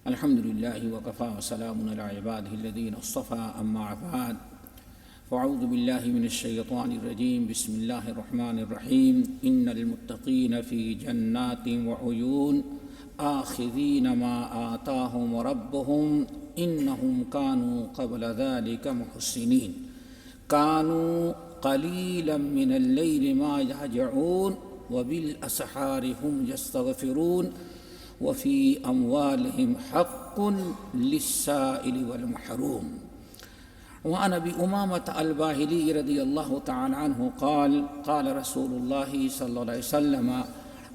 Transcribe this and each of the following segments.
الحمد لله وكفى وسلام على عباده الذين اصطفى أما بعد فأعوذ بالله من الشيطان الرجيم بسم الله الرحمن الرحيم إن المتقين في جنات وعيون آخذين ما آتاهم ربهم إنهم كانوا قبل ذلك محسنين كانوا قليلا من الليل ما يهجعون وبالأسحار هم يستغفرون وفي أموالهم حق للسائل والمحروم. وعن أبي أمامة الباهلي رضي الله تعالى عنه قال قال رسول الله صلى الله عليه وسلم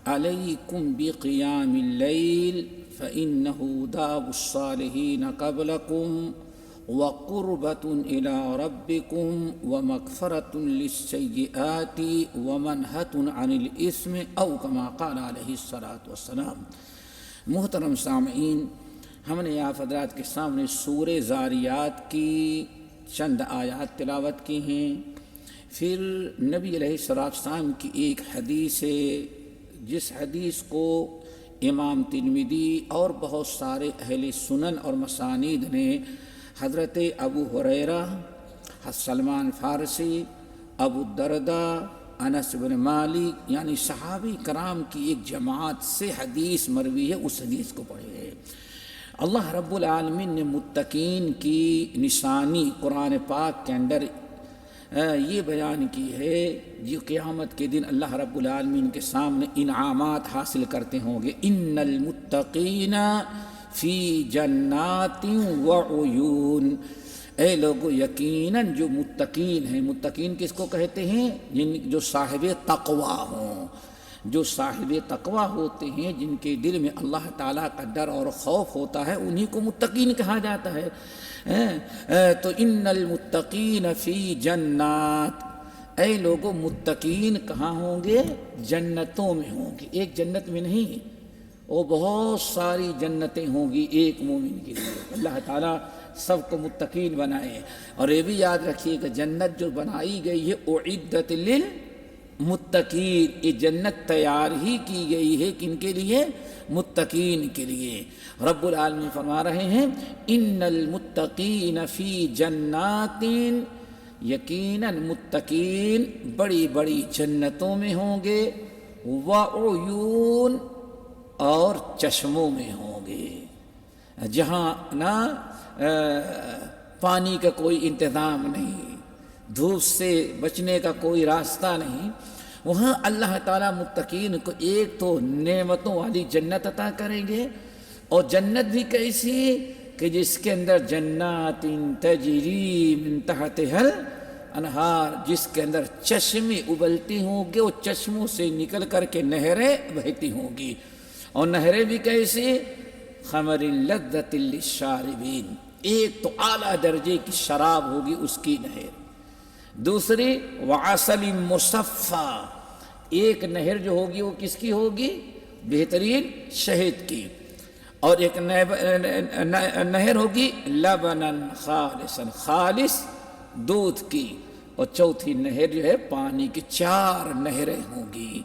عليكم بقيام الليل فإنه داب الصالحين قبلكم وقربة إلى ربكم ومغفرة للسيئات ومنهة عن الإثم أو كما قال عليه الصلاة والسلام. محترم سامعین، ہم نے آپ حضرات کے سامنے سورہ زاریات کی چند آیات تلاوت کی ہیں. پھر نبی علیہ السلام کی ایک حدیث ہے جس حدیث کو امام ترمذی اور بہت سارے اہل سنن اور مسانید نے حضرت ابو ہریرہ، سلمان فارسی، ابو الدرداء، انس بن مالک یعنی صحابی کرام کی ایک جماعت سے حدیث مروی ہے. اس حدیث کو پڑھے. اللہ رب العالمین نے متقین کی نشانی قرآن پاک کے اندر یہ بیان کی ہے جو قیامت کے دن اللہ رب العالمین کے سامنے انعامات حاصل کرتے ہوں گے. ان المتقین فی جنات وعیون، اے لوگو یقیناً جو متقین ہیں، متقین کس کو کہتے ہیں؟ جو صاحب تقویٰ ہوں، جو صاحب تقویٰ ہوتے ہیں، جن کے دل میں اللہ تعالیٰ کا ڈر اور خوف ہوتا ہے، انہی کو متقین کہا جاتا ہے. تو ان المتقین فی جنات، اے لوگو متقین کہاں ہوں گے؟ جنتوں میں ہوں گے. ایک جنت میں نہیں، وہ بہت ساری جنتیں ہوں گی ایک مومن کے لیے. اللہ تعالیٰ سب کو متقین بنائے. اور یہ بھی یاد رکھیے کہ جنت جو بنائی گئی ہے اعدت للمتقین، یہ جنت تیار ہی کی گئی ہے کن کے لیے؟ متقین کے لیے. رب العالمین فرما رہے ہیں ان المتقین فی جنات، یقیناً متقین بڑی بڑی جنتوں میں ہوں گے، وعیون اور چشموں میں ہوں گے، جہاں نہ پانی کا کوئی انتظام نہیں، دھوپ سے بچنے کا کوئی راستہ نہیں. وہاں اللہ تعالیٰ متقین کو ایک تو نعمتوں والی جنت عطا کریں گے، اور جنت بھی کیسی کہ جس کے اندر جنات تجری من تحتها الانہار، جس کے اندر چشمے ابلتی ہوں گے، وہ چشموں سے نکل کر کے نہریں بہتی ہوں گی. اور نہریں بھی کیسی؟ خمر لذت للشاربین، ایک تو اعلیٰ درجے کی شراب ہوگی اس کی نہر. دوسری وعسل مصفا، ایک نہر جو ہوگی وہ کس کی ہوگی؟ بہترین شہد کی. اور ایک نہر ہوگی لبنا خالصا، خالص دودھ کی. اور چوتھی نہر جو ہے پانی کی. 4 نہریں ہوں گی.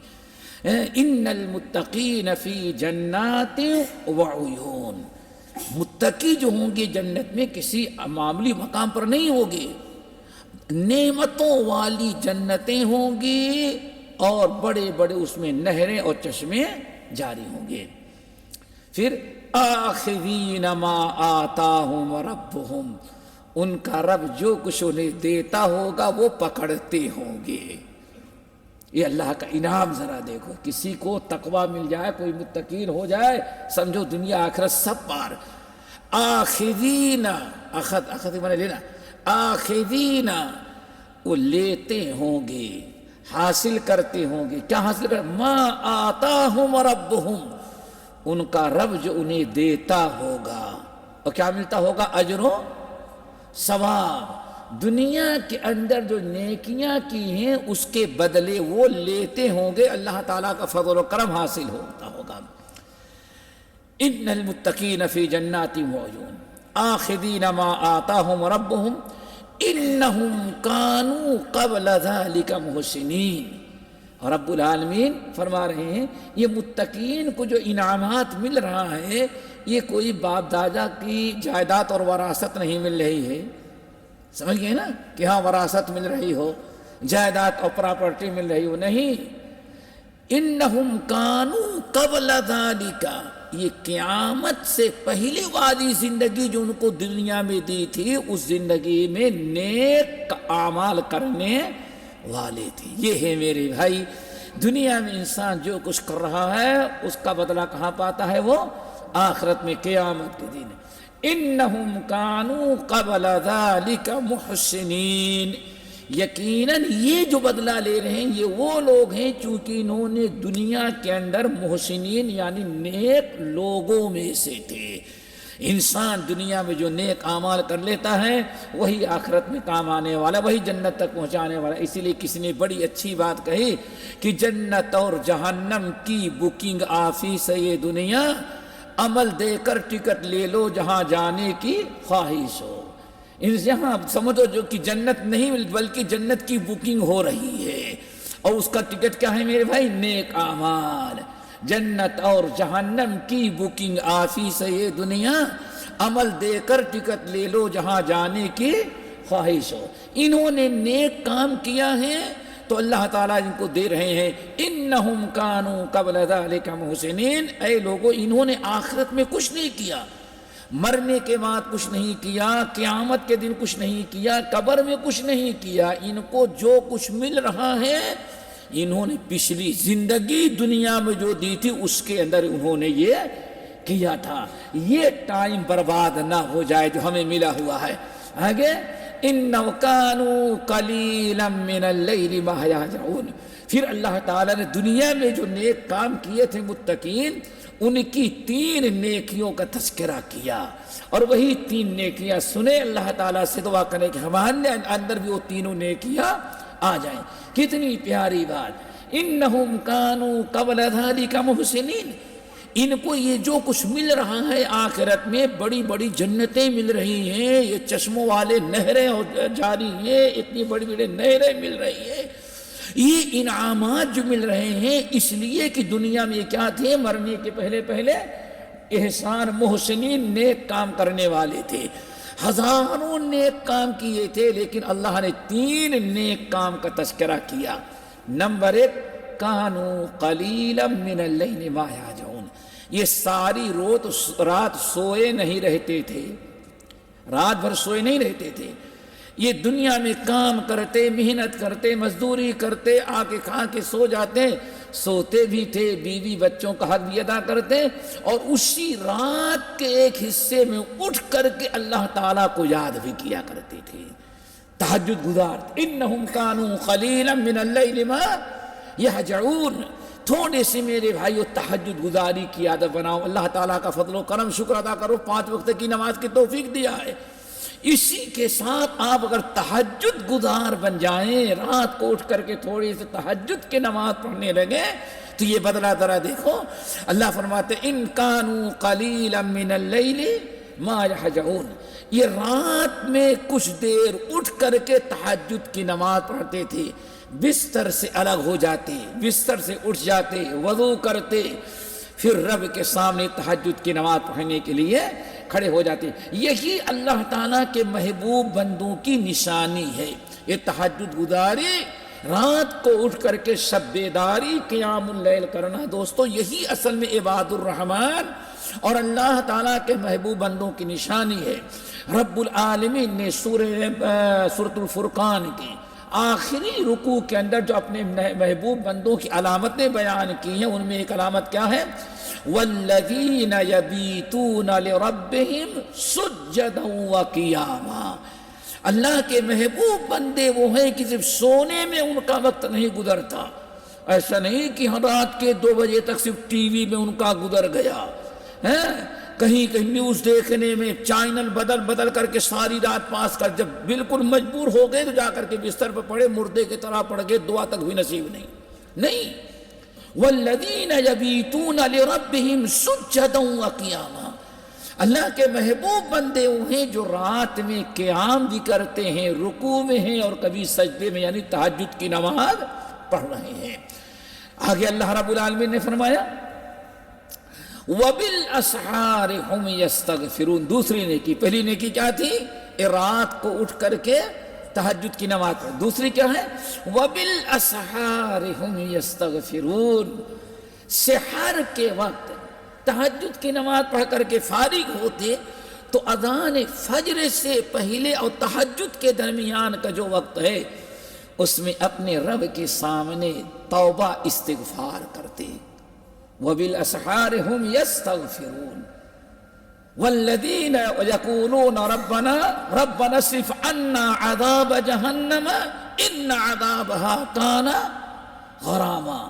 ان المتقین فی جنات وعیون، متقی جو ہوں گے جنت میں کسی معمولی مقام پر نہیں ہوگی، نعمتوں والی جنتیں ہوں گی، اور بڑے بڑے اس میں نہریں اور چشمے جاری ہوں گے. پھر آخذین ما آتاہم ربہم، ان کا رب جو کچھ انہیں دیتا ہوگا وہ پکڑتے ہوں گے. یہ اللہ کا انعام ذرا دیکھو. کسی کو تقویٰ مل جائے، کوئی متقین ہو جائے، سمجھو دنیا آخرت سب پار. آخذین، اخذ میں نے لینا، آخذین وہ لیتے ہوں گے، حاصل کرتے ہوں گے. کیا حاصل کرتے؟ ما آتاہم ربہم، ان کا رب جو انہیں دیتا ہوگا. اور کیا ملتا ہوگا؟ اجر و ثواب. دنیا کے اندر جو نیکیاں کی ہیں اس کے بدلے وہ لیتے ہوں گے، اللہ تعالیٰ کا فضل و کرم حاصل ہوتا ہوگا. ان المتقین فی جنات وعیون آخذین ما آتاہم ربہم انہم کانوا قبل ذلک محسنین. اور رب العالمین فرما رہے ہیں یہ متقین کو جو انعامات مل رہا ہے یہ کوئی باپ دادا کی جائیداد اور وراثت نہیں مل رہی ہے، سمجھ گئے نا، کہ ہاں وراثت مل رہی ہو، جائیداد اور پراپرٹی مل رہی ہو، نہیں۔ انہم کانوا قبل ذالک، یہ قیامت سے پہلے والی زندگی جو ان کو دنیا میں دی تھی، اس زندگی میں نیک اعمال کرنے والے تھے۔ یہ ہے میرے بھائی، دنیا میں انسان جو کچھ کر رہا ہے اس کا بدلہ کہاں پاتا ہے؟ وہ آخرت میں، قیامت کے دن۔ انہم کانوا قبل ذالک محسنین، یقیناً یہ جو بدلہ لے رہے ہیں یہ وہ لوگ ہیں چونکہ انہوں نے دنیا کے اندر محسنین یعنی نیک لوگوں میں سے تھے۔ انسان دنیا میں جو نیک اعمال کر لیتا ہے وہی آخرت میں کام آنے والا، وہی جنت تک پہنچانے والا۔ اسی لیے کسی نے بڑی اچھی بات کہی کہ جنت اور جہنم کی بکنگ آفس ہے یہ دنیا، عمل دے کر ٹکٹ لے لو جہاں جانے کی خواہش ہو۔ یہاں سمجھو جو کہ جنت نہیں بلکہ جنت کی بکنگ ہو رہی ہے، اور اس کا ٹکٹ کیا ہے میرے بھائی؟ نیک اعمال۔ جنت اور جہنم کی بکنگ آفس ہے یہ دنیا، عمل دے کر ٹکٹ لے لو جہاں جانے کی خواہش ہو۔ انہوں نے نیک کام کیا ہے تو اللہ تعالیٰ ان کو دے رہے ہیں۔ انہم کانوا قبل ذالک محسنین، اے لوگو انہوں نے آخرت میں کچھ نہیں کیا، مرنے کے بعد کچھ نہیں کیا، قیامت کے دن کچھ نہیں کیا، قبر میں کچھ نہیں کیا۔ ان کو جو کچھ مل رہا ہے انہوں نے پچھلی زندگی دنیا میں جو دی تھی اس کے اندر انہوں نے یہ کیا تھا۔ یہ ٹائم برباد نہ ہو جائے جو ہمیں ملا ہوا ہے۔ آگے انہم کانوا قلیلا من اللیل ما یہجعون، پھر اللہ تعالیٰ نے دنیا میں جو نیک کام کیے تھے متقین، ان کی 3 نیکیوں کا تذکرہ کیا، اور وہی 3 نیکیاں سنے۔ اللہ تعالیٰ سے دعا کریں کہ ہمارے اندر بھی وہ تینوں نیکیاں آ جائیں۔ کتنی پیاری بات، انہم کانوا قبل ذالک محسنین، ان کو یہ جو کچھ مل رہا ہے آخرت میں، بڑی بڑی جنتیں مل رہی ہیں، یہ چشموں والے نہریں جاری ہیں، اتنی بڑی بڑی نہریں مل رہی ہیں، یہ انعامات جو مل رہے ہیں اس لیے کہ دنیا میں کیا تھے؟ مرنے کے پہلے احسان محسنین نیک کام کرنے والے تھے۔ ہزاروں نیک کام کیے تھے لیکن اللہ نے 3 نیک کام کا تذکرہ کیا۔ نمبر 1، کانوا قلیلا من اللیل ما یہجعون، یہ ساری رات سوئے نہیں رہتے تھے، رات بھر سوئے نہیں رہتے تھے، یہ دنیا میں کام کرتے، محنت کرتے، مزدوری کرتے، آ کے کھا کے سو جاتے، سوتے بھی تھے، بیوی بچوں کا حق بھی ادا کرتے، اور اسی رات کے ایک حصے میں اٹھ کر کے اللہ تعالیٰ کو یاد بھی کیا کرتے تھے، تہجد گزار۔ انہم کانوا قلیلا من اللیل ما یہجعون، تھوڑے سے میرے بھائیو تہجد گزاری کی عادت بناؤ۔ اللہ تعالیٰ کا فضل و کرم، شکر ادا کرو، 5 وقت کی نماز کی توفیق دیا ہے۔ اسی کے ساتھ آپ اگر تہجد گزار بن جائیں، رات کو اٹھ کر کے تھوڑی سی تہجد کی نماز پڑھنے لگے تو یہ بدلہ ذرا دیکھو۔ اللہ فرماتے ان کانوا قلیلا من اللیل ما یہجعون، یہ رات میں کچھ دیر اٹھ کر کے تہجد کی نماز پڑھتے تھے، بستر سے الگ ہو جاتے، بستر سے اٹھ جاتے، وضو کرتے، پھر رب کے سامنے تہجد کی نماز پڑھنے کے لیے کھڑے ہو جاتے۔ یہی اللہ تعالیٰ کے محبوب بندوں کی نشانی ہے، یہ تہجد گزاری، رات کو اٹھ کر کے شب بیداری، قیام اللیل کرنا۔ دوستو یہی اصل میں عباد الرحمن اور اللہ تعالیٰ کے محبوب بندوں کی نشانی ہے۔ رب العالمین نے سورۃ الفرقان کی آخری رکوع کے اندر جو اپنے محبوب بندوں کی علامتیں بیان کی ہیں ان میں ایک علامت کیا ہے؟ والذین یبیتون لربہم سجدا وقیاما، اللہ کے محبوب بندے وہ ہیں کہ صرف سونے میں ان کا وقت نہیں گزرتا، ایسا نہیں کہ رات کے 2 بجے تک صرف ٹی وی میں ان کا گزر گیا ہے، کہیں نیوز دیکھنے میں چینل بدل کر کے ساری رات پاس کر، جب بالکل مجبور ہو گئے تو جا کر کے بستر پر پڑے، مردے کی طرح پڑ گئے، دعا تک بھی نصیب نہیں۔ والذین یبیتون لربہم سجدا وقیاما، اللہ کے محبوب بندے وہ ہیں جو رات میں قیام بھی کرتے ہیں، رکوع میں ہیں اور کبھی سجدے میں، یعنی تہجد کی نماز پڑھ رہے ہیں۔ آگے اللہ رب العالمین نے فرمایا وَبِالْأَسْحَارِ هُمْ يَسْتَغْفِرُونَ۔ دوسری نیکی، پہلی نیکی کیا تھی؟ رات کو اٹھ کر کے تہجد کی نماز پڑھ۔ دوسری کیا ہے؟ وَبِالْأَسْحَارِ هُمْ يَسْتَغْفِرُونَ۔ سحر کے وقت تہجد کی نماز پڑھ کر کے فارغ ہوتے تو اذان فجر سے پہلے اور تہجد کے درمیان کا جو وقت ہے اس میں اپنے رب کے سامنے توبہ استغفار کرتے۔ وَبِالْأَسْحَارِ هُمْ يَسْتَغْفِرُونَ وَالَّذِينَ يَقُولُونَ رَبَّنَا اصْرِفْ عَنَّا عَذَابَ جَهَنَّمَ إِنَّ عَذَابَهَا كَانَ غَرَامًا۔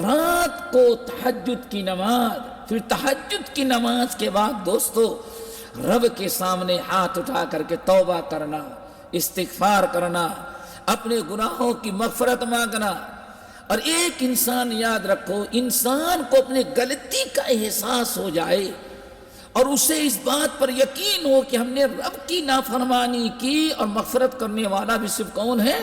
رات کو تہجد کی نماز، پھر تہجد کی نماز کے بعد دوستو رب کے سامنے ہاتھ اٹھا کر کے توبہ کرنا، استغفار کرنا، اپنے گناہوں کی مغفرت مانگنا۔ اور ایک انسان یاد رکھو، انسان کو اپنے غلطی کا احساس ہو جائے اور اسے اس بات پر یقین ہو کہ ہم نے رب کی نافرمانی کی، اور مغفرت کرنے والا بھی صرف کون ہے؟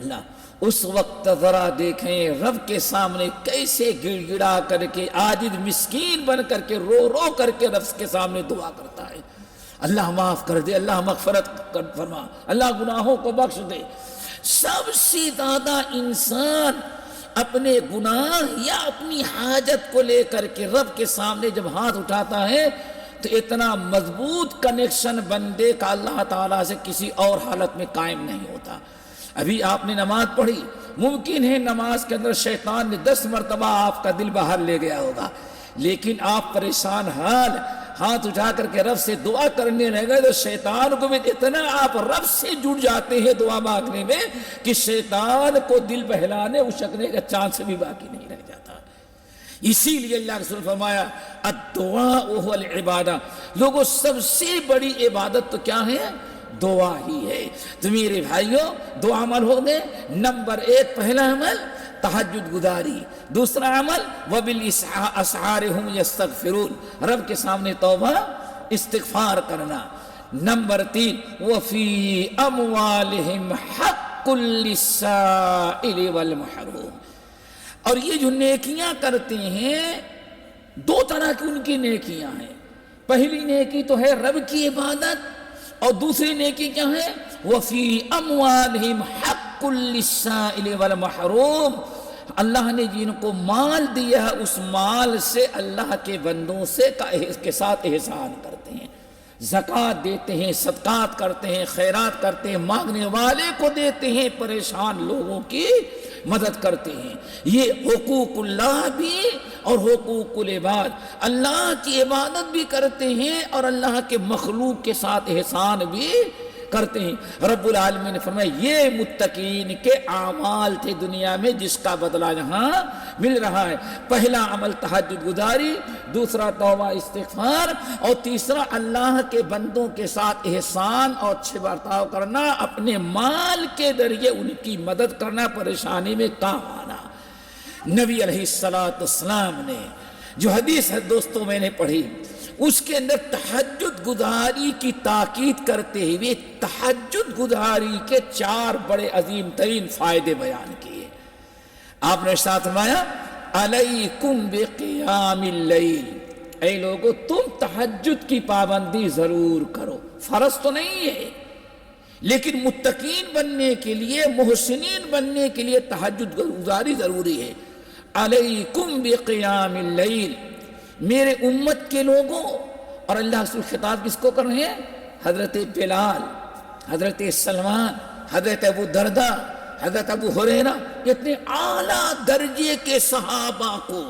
اللہ۔ اس وقت ذرا دیکھیں رب کے سامنے کیسے گڑ گڑا کر کے، عاجز مسکین بن کر کے، رو رو کر کے رب کے سامنے دعا کرتا ہے، اللہ معاف کر دے، اللہ مغفرت فرما، اللہ گناہوں کو بخش دے۔ سب سے زیادہ انسان اپنے گناہ یا اپنی حاجت کو لے کر کے رب کے سامنے جب ہاتھ اٹھاتا ہے تو اتنا مضبوط کنیکشن بندے کا اللہ تعالیٰ سے کسی اور حالت میں قائم نہیں ہوتا۔ ابھی آپ نے نماز پڑھی، ممکن ہے نماز کے اندر شیطان نے 10 مرتبہ آپ کا دل باہر لے گیا ہوگا، لیکن آپ پریشان حال ہاتھ اٹھا کر کے رب سے دعا کرنے لگے تو شیطان کو بھی اتنا آپ رب سے جڑ جاتے ہیں دعا مانگنے میں کہ شیطان کو دل بہلانے اچکنے کا چانس بھی باقی نہیں رہ جاتا۔ اسی لیے اللہ کے رسول فرمایا الدعاء هو العبادہ، لوگوں سب سے بڑی عبادت تو کیا ہے؟ دعا ہی ہے۔ تو میرے بھائیوں دو عمل ہو گئے۔ نمبر 1 پہلا عمل تہجد گزاری، دوسرا عمل وبالاسحار هم یستغفرون، رب کے سامنے توبہ استغفار کرنا۔ نمبر 3 وفی اموالہم حق للسائل والمحروم۔ اور یہ جو نیکیاں کرتے ہیں 2 طرح کی ان کی نیکیاں ہیں۔ پہلی نیکی تو ہے رب کی عبادت، اور دوسری نیکی کیا ہے؟ وفی اموالہم حق للسائل والمحروم، اللہ نے جن کو مال دیا ہے اس مال سے اللہ کے بندوں سے کے ساتھ احسان کرتے ہیں، زکوٰۃ دیتے ہیں، صدقات کرتے ہیں، خیرات کرتے ہیں، مانگنے والے کو دیتے ہیں، پریشان لوگوں کی مدد کرتے ہیں۔ یہ حقوق اللہ بھی اور حقوق العباد، اللہ کی عبادت بھی کرتے ہیں اور اللہ کے مخلوق کے ساتھ احسان بھی کرتے ہیں۔ رب العالمین نے فرمایا یہ متقین کے اعمال تھے دنیا میں جس کا بدلہ یہاں مل رہا ہے۔ پہلا عمل تہجد گزاری، دوسرا توبہ استغفار، اور تیسرا اللہ کے بندوں کے ساتھ احسان اور اچھے برتاؤ کرنا، اپنے مال کے ذریعے ان کی مدد کرنا، پریشانی میں کام آنا۔ نبی علیہ السلام نے جو حدیث ہے دوستوں میں نے پڑھی، اس کے اندر تہجد گزاری کی تاکید کرتے ہوئے تہجد گزاری کے 4 بڑے عظیم ترین فائدے بیان کیے۔ آپ نے ارشاد فرمایا علیکم بقیام اللیل، اے لوگو تم تہجد کی پابندی ضرور کرو، فرض تو نہیں ہے لیکن متقین بننے کے لیے، محسنین بننے کے لیے تہجد گزاری ضروری ہے۔ علیکم بقیام اللیل، میرے امت کے لوگوں، اور اللہ رسول خطاب کس کو کر رہے ہیں؟ حضرت بلال، حضرت سلمان، حضرت ابو دردہ، حضرت ابو ہریرہ، اتنے اعلیٰ درجے کے صحابہ کو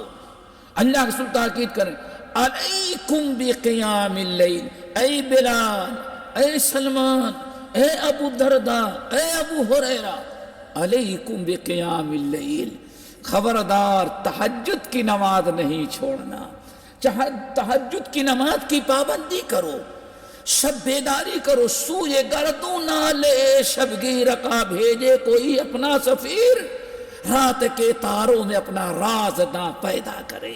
اللہ رسول تاکید کریں علیکم بقیام اللیل، اے بلال، اے سلمان، اے ابو دردہ، اے ابو ہریرہ، علیکم بقیام اللیل، خبردار تہجد کی نماز نہیں چھوڑنا، تہجد کی نماز کی پابندی کرو، شب بیداری کرو، سوئے گردوں نہ لے شبگیر کا بھیجے کوئی اپنا سفیر، رات کے تاروں میں اپنا راز نہ پیدا کرے۔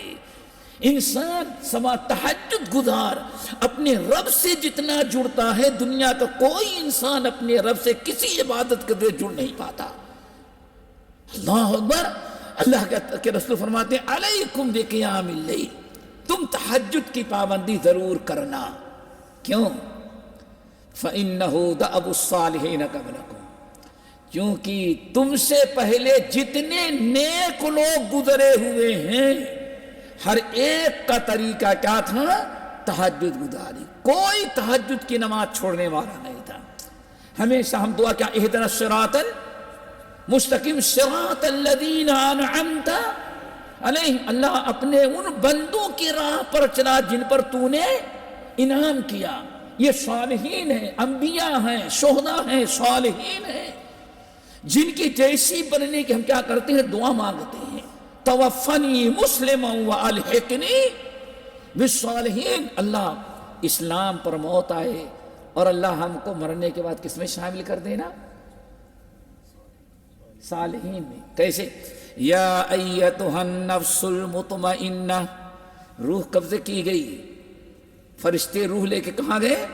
انسان سما تہجد گزار اپنے رب سے جتنا جڑتا ہے دنیا کا کوئی انسان اپنے رب سے کسی عبادت کے ذریعے جڑ نہیں پاتا۔ اللہ اکبر۔ اللہ کے رسول فرماتے ہیں علیکم بقیام اللیل، تم تہجد کی پابندی ضرور کرنا. کیوں؟ فَإِنَّهُ دَأَبُ الصَّالِحِينَ قَبْلَكُمْ، کیونکہ تم سے پہلے جتنے نیک لوگ گزرے ہوئے ہیں ہر ایک کا طریقہ کیا تھا؟ تہجد گزاری. کوئی تہجد کی نماز چھوڑنے والا نہیں تھا. ہمیشہ ہم دعا کیا اہدنا الصراط المستقیم صراط الذین انعمت علیہم، اللہ اپنے ان بندوں کی راہ پر چلا جن پر تو نے انعام کیا. یہ صالحین ہیں، انبیاء ہیں، شہداء ہیں، صالحین ہیں، جن کی جیسی بننے کی ہم کیا کرتے ہیں؟ دعا مانگتے ہیں. توفنی مسلما والحقنی بالصالحین، اللہ اسلام پر موت آئے اور اللہ ہم کو مرنے کے بعد کس میں شامل کر دینا؟ صالحین میں. کیسے؟ یا ایتھا النفس المطمئنہ، روح قبضے کی گئی، فرشتے روح لے کے کہاں گئے؟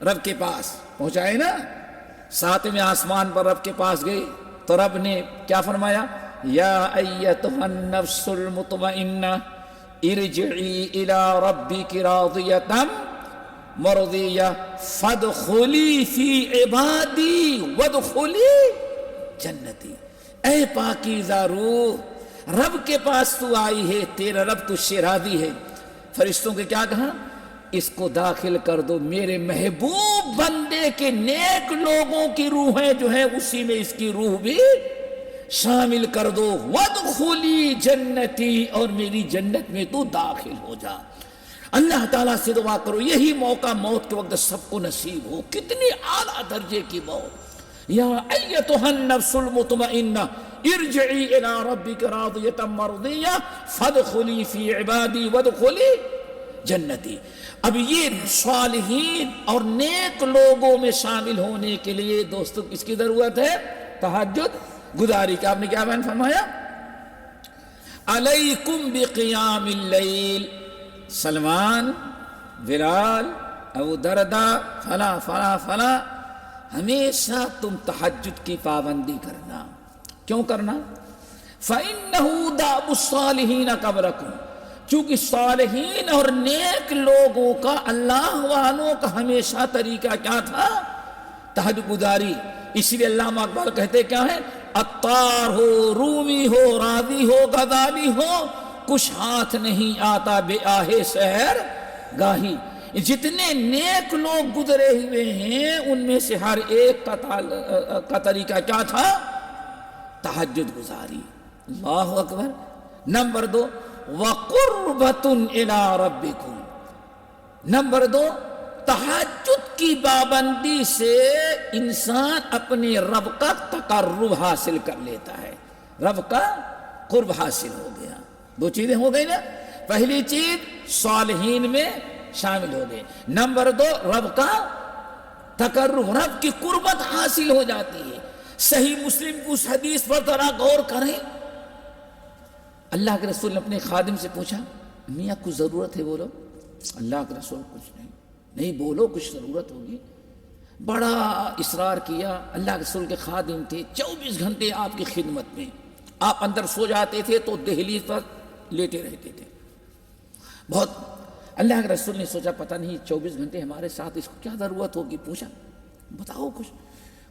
رب کے پاس پہنچائے نا، ساتویں آسمان پر رب کے پاس گئے تو رب نے کیا فرمایا؟ یا ایتھا النفس المطمئنہ ارجعی الی ربک راضیۃ مرضیہ فادخلی فی عبادی وادخلی جنتی. اے پاکیزہ روح، رب کے پاس تو آئی ہے، تیرا رب تجھ سے راضی ہے. فرشتوں کے کیا کہا؟ اس کو داخل کر دو میرے محبوب بندے کے نیک لوگوں کی روحیں جو ہیں اسی میں اس کی روح بھی شامل کر دو. وادخلی جنتی، اور میری جنت میں تو داخل ہو جا. اللہ تعالیٰ سے دعا کرو یہی موقع موت کے وقت سب کو نصیب ہو. کتنی اعلیٰ درجے کی موت. یا ایتھا النفس المطمئنہ ارجعی الی ربک راضیۃ مرضیہ فادخلی فی عبادی وادخلی جنتی. اب یہ صالحین اور نیک لوگوں میں شامل ہونے کے لیے دوستو کس کی ضرورت ہے؟ تہجد گزاری کا. آپ نے کیا بیان فرمایا؟ علیکم بقیام اللیل، سلمان، بلال، ابو دردہ، فلاں فلاں فلاں، ہمیشہ تم تہجد کی پابندی کرنا. کیوں کرنا؟ فَإِنَّهُ دَأْبُ الصَّالِحِينَ قَبْلَكُمْ، چونکہ صالحین اور نیک لوگوں کا، اللہ والوں کا ہمیشہ طریقہ کیا تھا؟ تہجد گزاری. اس لیے علامہ اقبال کہتے کیا ہے؟ عطار ہو، رومی ہو، راضی ہو، غزالی ہو، کچھ ہاتھ نہیں آتا بے آہے سحر گاہی. جتنے نیک لوگ گزرے ہوئے ہیں ان میں سے ہر ایک کا طریقہ کیا تھا؟ تہجد گزاری. اللہ اکبر. نمبر 2 وَقُرْبَةٌ إِلَىٰ رَبِّكُمْ، نمبر 2 تہجد کی پابندی سے انسان اپنے رب کا تقرب حاصل کر لیتا ہے، رب کا قرب حاصل ہو گیا. 2 چیزیں ہو گئی نا. پہلی چیز صالحین میں شامل ہو گئے. نمبر 2 رب کا تقرب، رب کی قربت حاصل ہو جاتی ہے. صحیح مسلم کی اس حدیث پر ذرا غور کریں. اللہ کے رسول نے اپنے خادم سے پوچھا میاں کچھ ضرورت ہے؟ بولو. اللہ کے رسول کچھ نہیں بولو، کچھ ضرورت ہوگی. بڑا اصرار کیا. اللہ کے رسول کے خادم تھے، 24 گھنٹے آپ کی خدمت میں. آپ اندر سو جاتے تھے تو دہلیز پر لیٹے رہتے تھے. بہت اللہ کے رسول نے سوچا پتہ نہیں 24 گھنٹے ہمارے ساتھ اس کو کیا ضرورت ہوگی. پوچھا بتاؤ کچھ.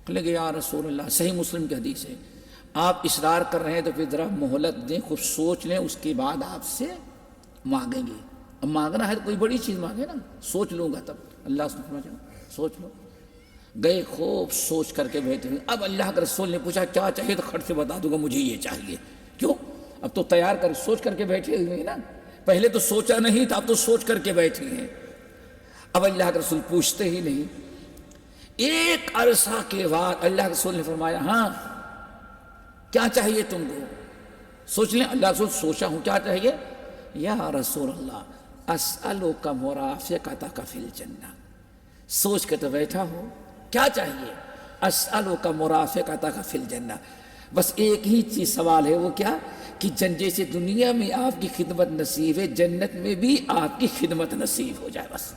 کہنے لگے یا رسول اللہ، صحیح مسلم کی حدیث ہے، آپ اصرار کر رہے ہیں تو پھر ذرا مہلت دیں، خوب سوچ لیں، اس کے بعد آپ سے مانگیں گے. اب مانگنا ہے تو کوئی بڑی چیز مانگے نا. سوچ لوں گا تب. اللہ سے سوچ لو. گئے خوب سوچ کر کے بیٹھے ہوئے. اب اللہ کے رسول نے پوچھا کیا چاہیے؟ تو کھٹ سے بتا دوں گا مجھے یہ چاہیے. کیوں؟ اب تو تیار کر سوچ کر کے بیٹھے ہوئے نا. پہلے تو سوچا نہیں تھا، اب تو سوچ کر کے بیٹھے ہیں. اب اللہ کے رسول پوچھتے ہی نہیں. ایک عرصہ کے بعد اللہ کے رسول نے فرمایا ہاں کیا چاہیے تم کو؟ سوچ لیں. اللہ کے رسول سوچا ہوں کیا چاہیے؟ یا رسول اللہ اسألک مرافقتک فی الجنہ. سوچ کے تو بیٹھا ہو کیا چاہیے؟ اسألک مرافقتک فی الجنہ. بس ایک ہی چیز سوال ہے، وہ کیا کہ جیسے دنیا میں آپ کی خدمت نصیب ہے جنت میں بھی آپ کی خدمت نصیب ہو جائے، بس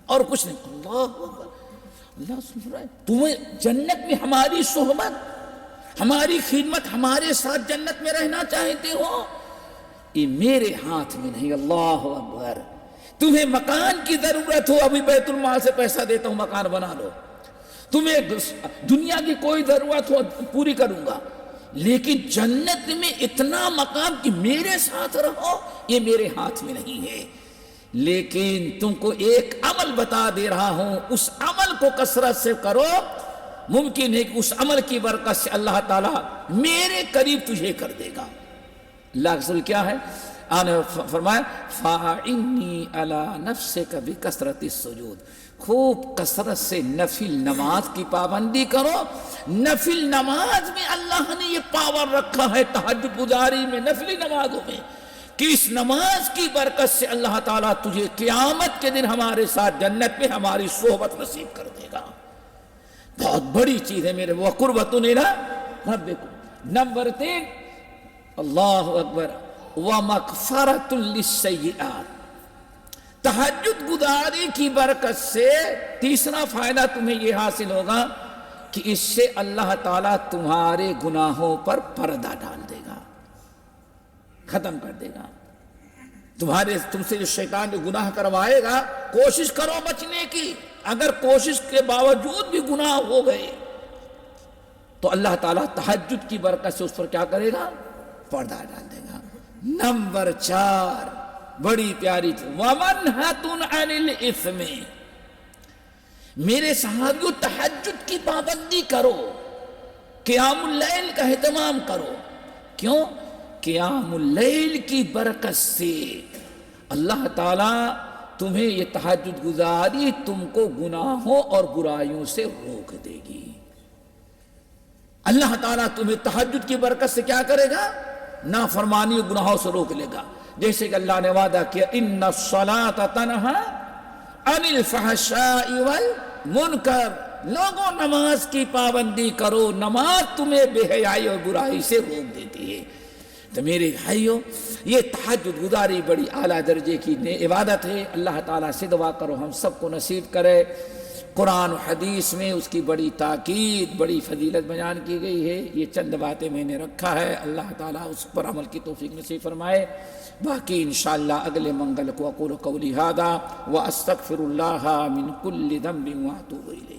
اور کچھ نہیں. اللہ اکبر. اللہ سن رہا ہے تمہیں جنت میں ہماری صحبت، ہماری خدمت، ہمارے ساتھ جنت میں رہنا چاہتے ہو؟ یہ میرے ہاتھ میں نہیں. اللہ اکبر. تمہیں مکان کی ضرورت ہو، ابھی بیت المال سے پیسہ دیتا ہوں مکان بنا لو. تمہیں دنیا کی کوئی ضرورت ہو پوری کروں گا، لیکن جنت میں اتنا مقام کہ میرے ساتھ رہو یہ میرے ہاتھ میں نہیں ہے. لیکن تم کو ایک عمل بتا دے رہا ہوں، اس عمل کو کثرت سے کرو، ممکن ہے کہ اس عمل کی برکت سے اللہ تعالیٰ میرے قریب تجھے کر دے گا. اللہ کا رسول کیا ہے؟ آنے فرمایا فَاعِنِّي عَلَىٰ نَفْسِكَ بِكَثْرَةِ السُّجُودِ. خوب کثرت سے نفل نماز کی پابندی کرو. نفل نماز میں اللہ نے یہ پاور رکھا ہے، تہجد گزاری میں، نفلی نمازوں میں، کہ اس نماز کی برکت سے اللہ تعالیٰ تجھے قیامت کے دن ہمارے ساتھ جنت میں ہماری صحبت نصیب کر دے گا. بہت بڑی چیز ہے میرے. وَقُرْبَةٌ إِلَىٰ رَبِّكُمْ. نمبر 3 اللہ اکبر وَمَغْفَرَةٌ لِلسَّيِّئَاتِ. تہجد گزاری کی برکت سے تیسرا فائدہ تمہیں یہ حاصل ہوگا کہ اس سے اللہ تعالیٰ تمہارے گناہوں پر پردہ ڈال دے گا، ختم کر دے گا. تم سے جو شیطان جو گناہ کروائے گا، کوشش کرو بچنے کی. اگر کوشش کے باوجود بھی گناہ ہو گئے تو اللہ تعالیٰ تہجد کی برکت سے اس پر کیا کرے گا؟ پردہ ڈال دے گا. نمبر 4 بڑی پیاری چیز وَمَنْهَةٌ عَنِ الْإِثْمِ. میرے صحابیوں تہجد کی پابندی کرو، قیام اللیل کا اہتمام کرو. کیوں؟ قیام اللیل کی برکت سے اللہ تعالیٰ تمہیں یہ تہجد گزاری تم کو گناہوں اور برائیوں سے روک دے گی. اللہ تعالیٰ تمہیں تہجد کی برکت سے کیا کرے گا؟ نافرمانی اور گناہوں سے روک لے گا. جیسے کہ اللہ نے وعدہ کیا اِنَّ الصَّلَاةَ تَنْهَىٰ عَنِ الْفَحْشَاءِ وَالْمُنْكَرِ. لوگوں نماز کی پابندی کرو، نماز تمہیں بے حیائی اور برائی سے روک دیتی ہے. تو میرے بھائیوں یہ تہجد گزاری بڑی اعلیٰ درجے کی عبادت ہے. اللہ تعالیٰ سے دعا کرو ہم سب کو نصیب کرے. قرآن و حدیث میں اس کی بڑی تاکید، بڑی فضیلت بیان کی گئی ہے. یہ چند باتیں میں نے رکھا ہے، اللہ تعالیٰ اس پر عمل کی توفیق نصیب فرمائے. باقی انشاءاللہ اگلے منگل کو اقول قولی ھذا واستغفر اللہ من کل ذنب واتوب الیہ.